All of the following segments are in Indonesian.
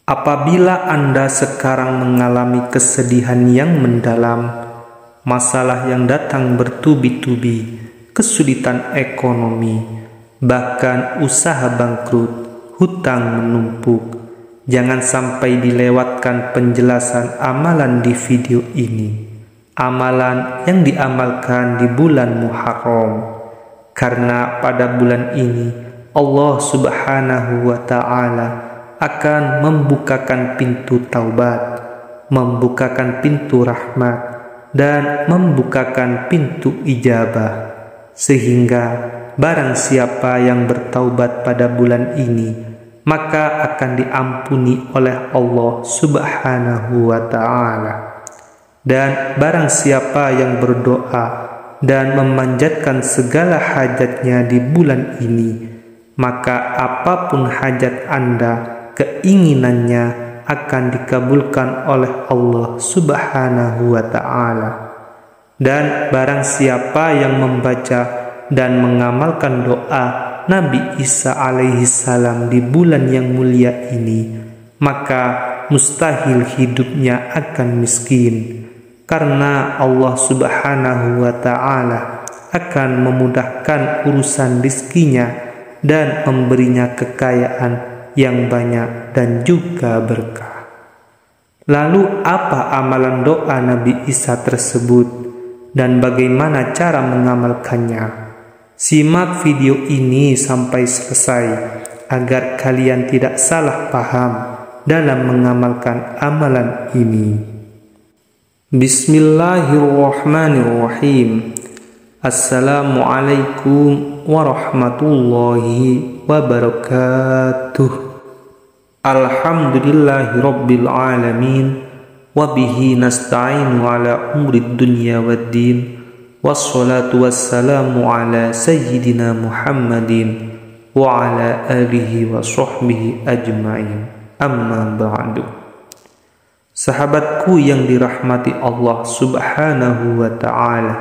Apabila Anda sekarang mengalami kesedihan yang mendalam, masalah yang datang bertubi-tubi, kesulitan ekonomi, bahkan usaha bangkrut, hutang menumpuk, jangan sampai dilewatkan penjelasan amalan di video ini. Amalan yang diamalkan di bulan Muharram. Karena pada bulan ini Allah Subhanahu wa Ta'ala akan membukakan pintu taubat, membukakan pintu rahmat, dan membukakan pintu ijabah. Sehingga barang siapa yang bertaubat pada bulan ini, maka akan diampuni oleh Allah Subhanahu wa Ta'ala. Dan barang siapa yang berdoa dan memanjatkan segala hajatnya di bulan ini, maka apapun hajat Anda, keinginannya akan dikabulkan oleh Allah Subhanahu wa Ta'ala. Dan barang siapa yang membaca dan mengamalkan doa Nabi Isa alaihissalam di bulan yang mulia ini, maka mustahil hidupnya akan miskin, karena Allah Subhanahu wa Ta'ala akan memudahkan urusan rizkinya dan memberinya kekayaan yang banyak dan juga berkah. Lalu apa amalan doa Nabi Isa tersebut dan bagaimana cara mengamalkannya? Simak video ini sampai selesai agar kalian tidak salah paham dalam mengamalkan amalan ini. Bismillahirrahmanirrahim. Assalamualaikum warahmatullahi wabarakatuh. Alhamdulillahirabbil alamin wa bihi nasta'inu ala umrid dunya waddin wassalatu wassalamu ala sayyidina Muhammadin wa ala alihi wa sahbihi ajma'in. Amma ba'du. Sahabatku yang dirahmati Allah Subhanahu wa Ta'ala,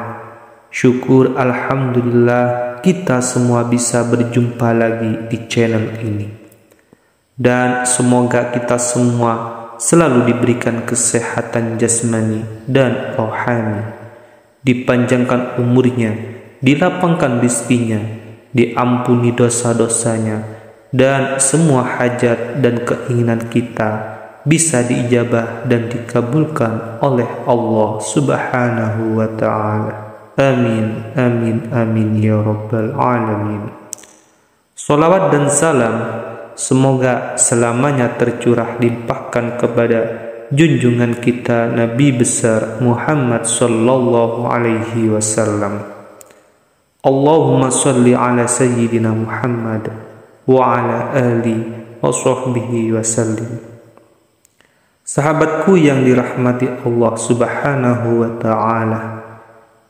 syukur alhamdulillah kita semua bisa berjumpa lagi di channel ini. Dan semoga kita semua selalu diberikan kesehatan jasmani dan rohani, dipanjangkan umurnya, dilapangkan rizkinya, diampuni dosa-dosanya, dan semua hajat dan keinginan kita bisa diijabah dan dikabulkan oleh Allah Subhanahu wa Ta'ala. Amin, amin, amin ya rabbal alamin. Salawat dan salam semoga selamanya tercurah limpahkan kepada junjungan kita Nabi besar Muhammad sallallahu alaihi wasallam. Allahumma salli ala sayyidina Muhammad wa ala ali wa sahbihi wasallim. Sahabatku yang dirahmati Allah Subhanahu wa Ta'ala,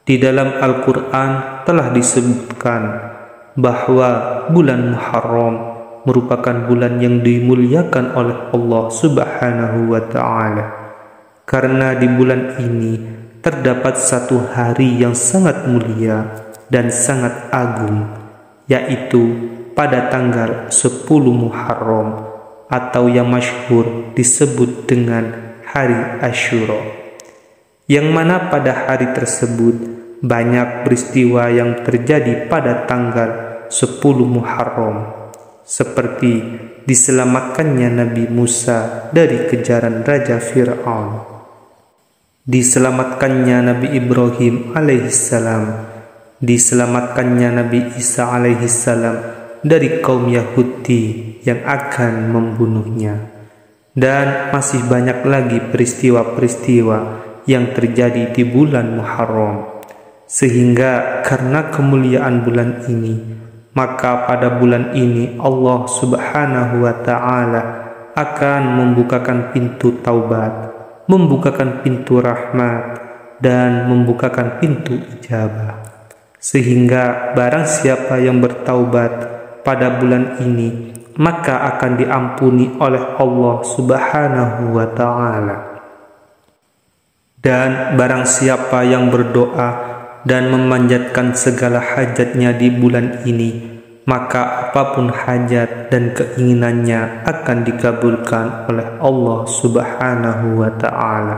di dalam Al-Quran telah disebutkan bahwa bulan Muharram merupakan bulan yang dimuliakan oleh Allah Subhanahu wa Ta'ala, karena di bulan ini terdapat satu hari yang sangat mulia dan sangat agung, yaitu pada tanggal 10 Muharram atau yang masyhur disebut dengan hari Asyura, yang mana pada hari tersebut banyak peristiwa yang terjadi pada tanggal 10 Muharram, seperti diselamatkannya Nabi Musa dari kejaran Raja Fir'aun, diselamatkannya Nabi Ibrahim alaihissalam, diselamatkannya Nabi Isa alaihissalam dari kaum Yahudi yang akan membunuhnya, dan masih banyak lagi peristiwa-peristiwa yang terjadi di bulan Muharram. Sehingga karena kemuliaan bulan ini, maka pada bulan ini Allah Subhanahu wa Ta'ala akan membukakan pintu taubat, membukakan pintu rahmat, dan membukakan pintu ijabah. Sehingga barang siapa yang bertaubat pada bulan ini, maka akan diampuni oleh Allah Subhanahu wa Ta'ala. Dan barang siapa yang berdoa dan memanjatkan segala hajatnya di bulan ini, maka apapun hajat dan keinginannya akan dikabulkan oleh Allah Subhanahu wa ta'ala.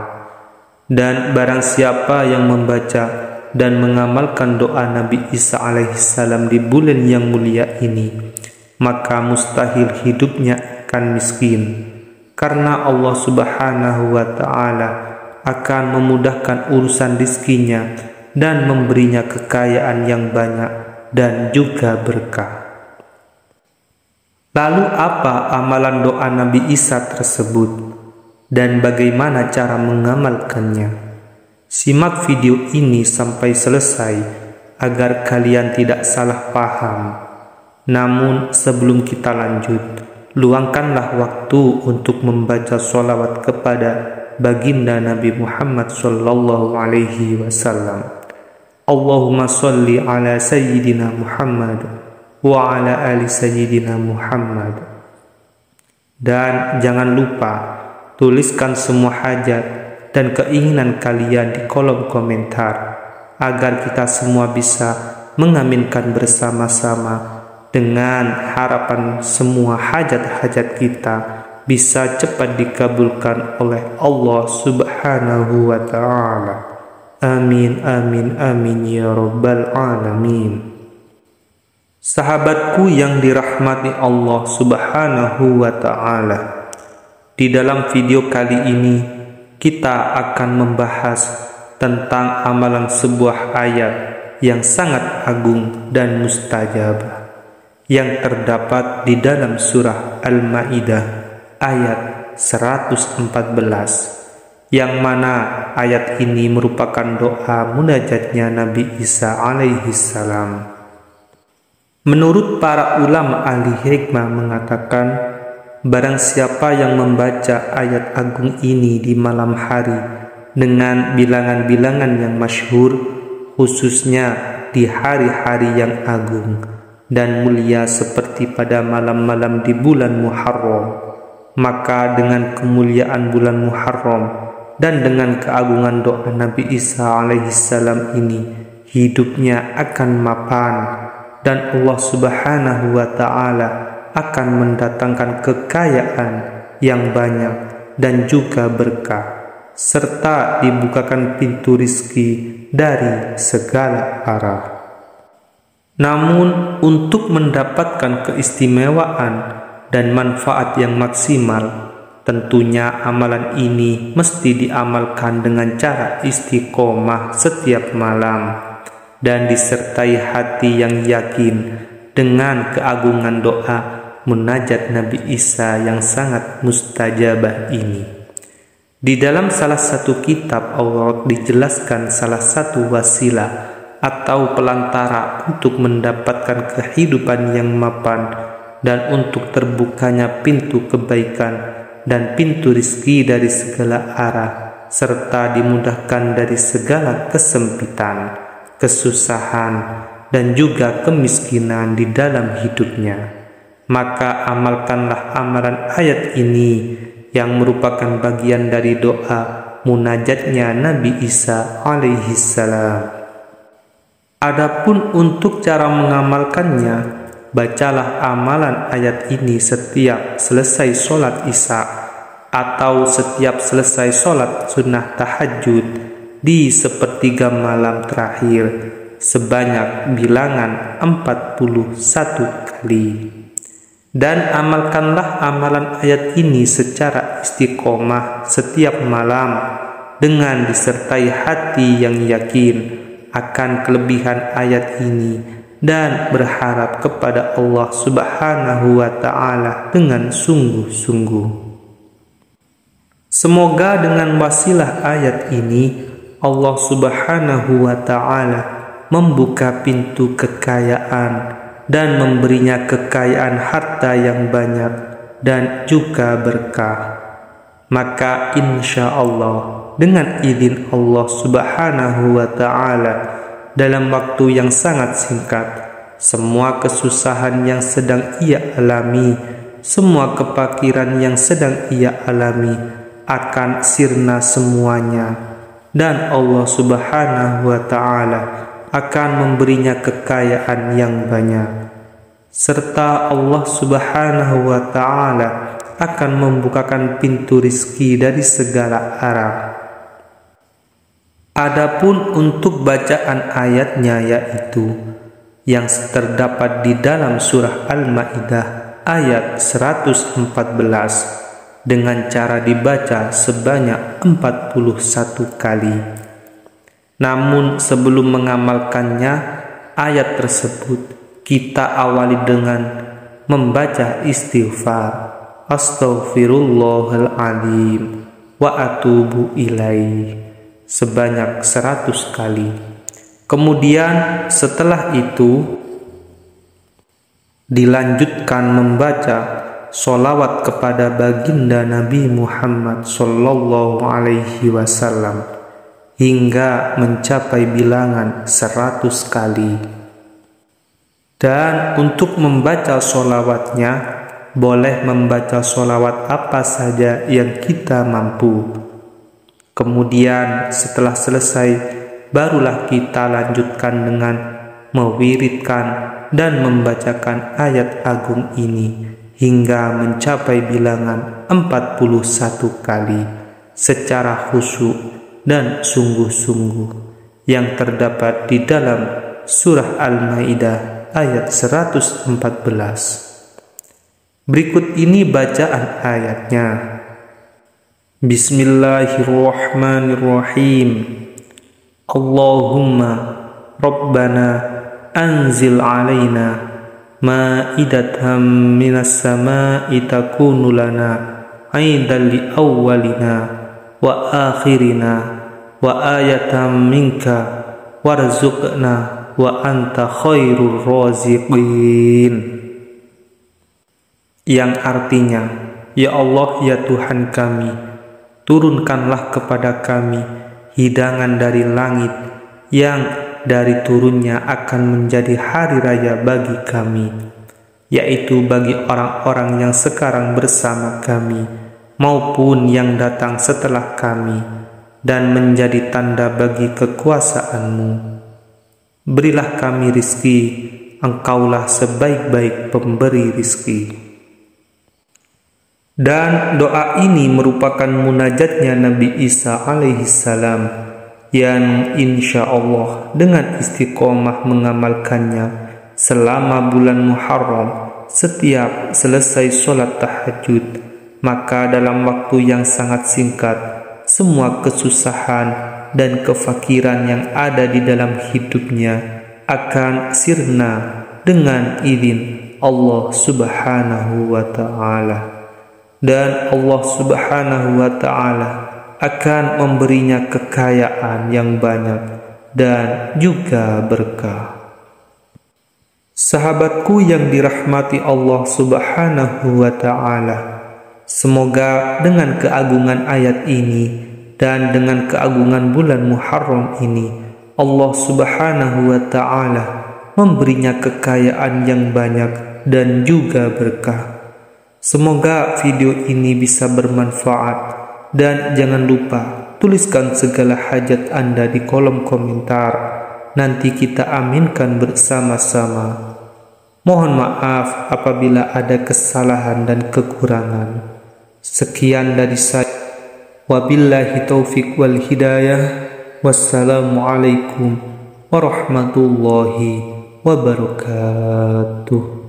Dan barang siapa yang membaca dan mengamalkan doa Nabi Isa alaihissalam di bulan yang mulia ini, maka mustahil hidupnya akan miskin, karena Allah Subhanahu wa ta'ala akan memudahkan urusan rizkinya dan memberinya kekayaan yang banyak dan juga berkah. Lalu apa amalan doa Nabi Isa tersebut dan bagaimana cara mengamalkannya? Simak video ini sampai selesai agar kalian tidak salah paham. Namun sebelum kita lanjut, luangkanlah waktu untuk membaca sholawat kepada baginda Nabi Muhammad sallallahu alaihi wasallam. Allahumma sholli ala sayyidina Muhammad wa ala ali sayyidina Muhammad. Dan jangan lupa tuliskan semua hajat dan keinginan kalian di kolom komentar agar kita semua bisa mengaminkan bersama-sama, dengan harapan semua hajat-hajat kita bisa cepat dikabulkan oleh Allah Subhanahu wa ta'ala. Amin, amin, amin ya rabbal alamin. Sahabatku yang dirahmati Allah Subhanahu wa ta'ala, di dalam video kali ini kita akan membahas tentang amalan sebuah ayat yang sangat agung dan mustajabah yang terdapat di dalam surah Al-Maidah ayat 114, yang mana ayat ini merupakan doa munajatnya Nabi Isa alaihissalam. Menurut para ulama ahli hikmah mengatakan, barang siapa yang membaca ayat agung ini di malam hari dengan bilangan-bilangan yang masyhur, khususnya di hari-hari yang agung dan mulia seperti pada malam-malam di bulan Muharram, maka dengan kemuliaan bulan Muharram dan dengan keagungan doa Nabi Isa alaihissalam ini, hidupnya akan mapan dan Allah Subhanahu wa ta'ala akan mendatangkan kekayaan yang banyak dan juga berkah, serta dibukakan pintu rizki dari segala arah. Namun untuk mendapatkan keistimewaan dan manfaat yang maksimal, tentunya amalan ini mesti diamalkan dengan cara istiqomah setiap malam dan disertai hati yang yakin dengan keagungan doa munajat Nabi Isa yang sangat mustajabah ini. Di dalam salah satu kitab Allah dijelaskan salah satu wasilah atau pelantara untuk mendapatkan kehidupan yang mapan dan untuk terbukanya pintu kebaikan dan pintu rizki dari segala arah, serta dimudahkan dari segala kesempitan, kesusahan, dan juga kemiskinan di dalam hidupnya. Maka amalkanlah amalan ayat ini yang merupakan bagian dari doa munajatnya Nabi Isa alaihissalam. Adapun untuk cara mengamalkannya, bacalah amalan ayat ini setiap selesai sholat Isya atau setiap selesai sholat sunnah tahajud di sepertiga malam terakhir sebanyak bilangan 41 kali. Dan amalkanlah amalan ayat ini secara istiqomah setiap malam dengan disertai hati yang yakin akan kelebihan ayat ini dan berharap kepada Allah Subhanahu wa ta'ala dengan sungguh-sungguh. Semoga dengan wasilah ayat ini Allah Subhanahu wa ta'ala membuka pintu kekayaan dan memberinya kekayaan harta yang banyak dan juga berkah. Maka insya Allah dengan izin Allah Subhanahu wa ta'ala, dalam waktu yang sangat singkat, semua kesusahan yang sedang ia alami, semua kefakiran yang sedang ia alami akan sirna semuanya, dan Allah Subhanahu wa ta'ala akan memberinya kekayaan yang banyak. serta Allah Subhanahu wa Ta'ala akan membukakan pintu rizki dari segala arah. Adapun untuk bacaan ayatnya, yaitu yang terdapat di dalam surah Al-Maidah ayat 114 dengan cara dibaca sebanyak 41 kali. Namun sebelum mengamalkannya ayat tersebut, kita awali dengan membaca istighfar, astaghfirullahaladzim wa atubu ilaih sebanyak 100 kali. Kemudian setelah itu dilanjutkan membaca sholawat kepada baginda Nabi Muhammad sallallahu alaihi wasallam hingga mencapai bilangan 100 kali. Dan untuk membaca sholawatnya, boleh membaca sholawat apa saja yang kita mampu. Kemudian setelah selesai, barulah kita lanjutkan dengan mewiridkan dan membacakan ayat agung ini hingga mencapai bilangan 41 kali secara khusyuk dan sungguh-sungguh yang terdapat di dalam surah Al-Maidah ayat 114. Berikut ini bacaan ayatnya. Bismillahirrahmanirrahim. Allahumma Rabbana anzil alaina ma'idatan minas sama'i takunu lana aidan li awwalina wa akhirina wa ayatan minka warzuqna wa anta khairur raziqin. Yang artinya, ya Allah, ya Tuhan kami, turunkanlah kepada kami hidangan dari langit yang dari turunnya akan menjadi hari raya bagi kami, yaitu bagi orang-orang yang sekarang bersama kami maupun yang datang setelah kami, dan menjadi tanda bagi kekuasaan-Mu. Berilah kami rizki, Engkaulah sebaik-baik pemberi rizki. Dan doa ini merupakan munajatnya Nabi Isa alaihissalam yang insya Allah dengan istiqomah mengamalkannya selama bulan Muharram setiap selesai sholat tahajud, maka dalam waktu yang sangat singkat semua kesusahan dan kefakiran yang ada di dalam hidupnya akan sirna dengan izin Allah Subhanahu wa Ta'ala. Dan Allah Subhanahu wa Ta'ala akan memberinya kekayaan yang banyak dan juga berkah. Sahabatku yang dirahmati Allah Subhanahu wa Ta'ala, semoga dengan keagungan ayat ini dan dengan keagungan bulan Muharram ini, Allah Subhanahu wa Ta'ala memberinya kekayaan yang banyak dan juga berkah. Semoga video ini bisa bermanfaat, dan jangan lupa tuliskan segala hajat Anda di kolom komentar. Nanti kita aminkan bersama-sama. Mohon maaf apabila ada kesalahan dan kekurangan. Sekian dari saya. Wabillahi taufiq wal hidayah. Wassalamualaikum warahmatullahi wabarakatuh.